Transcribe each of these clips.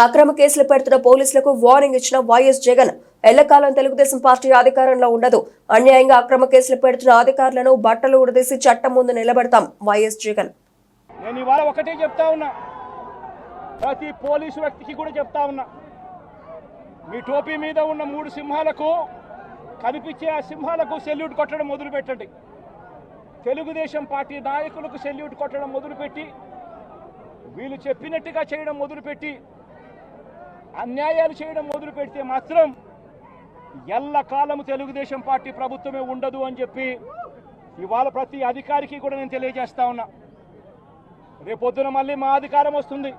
అక్రమ కేసులు పెడుతున్న పోలీసులకు వార్నింగ్ ఇచ్చిన వైఎస్ జగన్ ఎల్లకాలం తెలుగుదేశం పార్టీ అధికారంలో ఉండదు. అన్యాయంగా అక్రమ కేసులు పెడుతున్న అధికారులను బట్టలు ఉడదీసి చట్టం ముందు నిలబెడతాం వైఎస్ జగన్. నేను ఇవాళ ఒకటే చెప్తా ఉన్నా, ప్రతి పోలీసు వ్యక్తికి కూడా చెప్తా ఉన్నా, మీ టోపీ మీద ఉన్న 3 సింహాలకు కనిపించే ఆ సింహాలకు సెల్యూట్ కొట్టడం మొదలుపెట్టండి. తెలుగుదేశం పార్టీ నాయకులకు సెల్యూట్ కొట్టడం మొదలుపెట్టి వీళ్ళు చెప్పినట్టుగా చేయడం మొదలుపెట్టి అన్యాయాలు చేయడం మొదలు పెడితే మాత్రం ఎల్లకాలం తెలుగుదేశం పార్టీ ప్రభుత్వమే ఉండదు అని చెప్పి ఇవాళ ప్రతి అధికారికి కూడా నేను తెలియజేస్తా ఉన్నా. రేపొద్దున మళ్ళీ మా అధికారం వస్తుంది,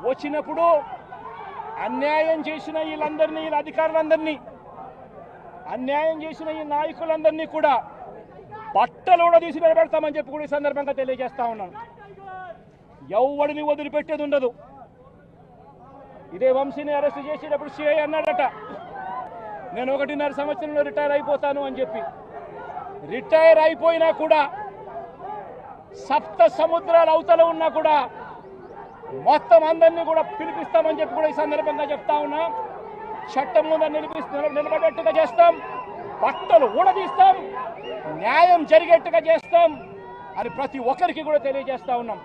వచ్చినప్పుడు అన్యాయం చేసిన వీళ్ళందరినీ, వీళ్ళ అధికారులందరినీ, అన్యాయం చేసిన ఈ నాయకులందరినీ కూడా బట్టలు కూడా తీసి నిలబెడతామని చెప్పి కూడా ఈ సందర్భంగా తెలియజేస్తా ఉన్నాను. ఎవడిని వదిలిపెట్టేది ఉండదు. ఇదే వంశీని అరెస్ట్ చేసేటప్పుడు సిఐ అన్నాడట, నేను 1.5 సంవత్సరంలో రిటైర్ అయిపోతాను అని చెప్పి. రిటైర్ అయిపోయినా కూడా, సప్త సముద్రాల అవతల ఉన్నా కూడా మొత్తం అందరినీ కూడా పిలిపిస్తామని చెప్పి కూడా ఈ సందర్భంగా చెప్తా ఉన్నా. చట్టం ముందు నిలబడేట్టుగా చేస్తాం, బట్టలు ఊడదీస్తాం, న్యాయం జరిగేట్టుగా చేస్తాం అని ప్రతి ఒక్కరికి కూడా తెలియజేస్తా ఉన్నాం.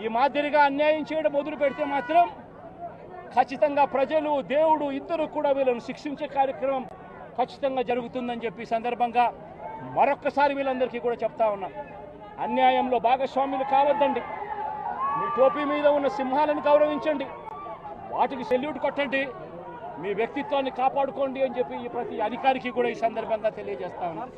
ఈ మాదిరిగా అన్యాయం చేయడం మొదలు పెడితే మాత్రం ఖచ్చితంగా ప్రజలు, దేవుడు ఇద్దరు కూడా వీళ్ళను శిక్షించే కార్యక్రమం ఖచ్చితంగా జరుగుతుందని చెప్పి సందర్భంగా మరొక్కసారి వీళ్ళందరికీ కూడా చెప్తా ఉన్నాం. అన్యాయంలో భాగస్వాములు కావద్దండి. మీ టోపీ మీద ఉన్న సింహాలను గౌరవించండి, వాటికి సెల్యూట్ కొట్టండి, మీ వ్యక్తిత్వాన్ని కాపాడుకోండి అని చెప్పి ప్రతి అధికారికి కూడా ఈ సందర్భంగా తెలియజేస్తా ఉన్నాం.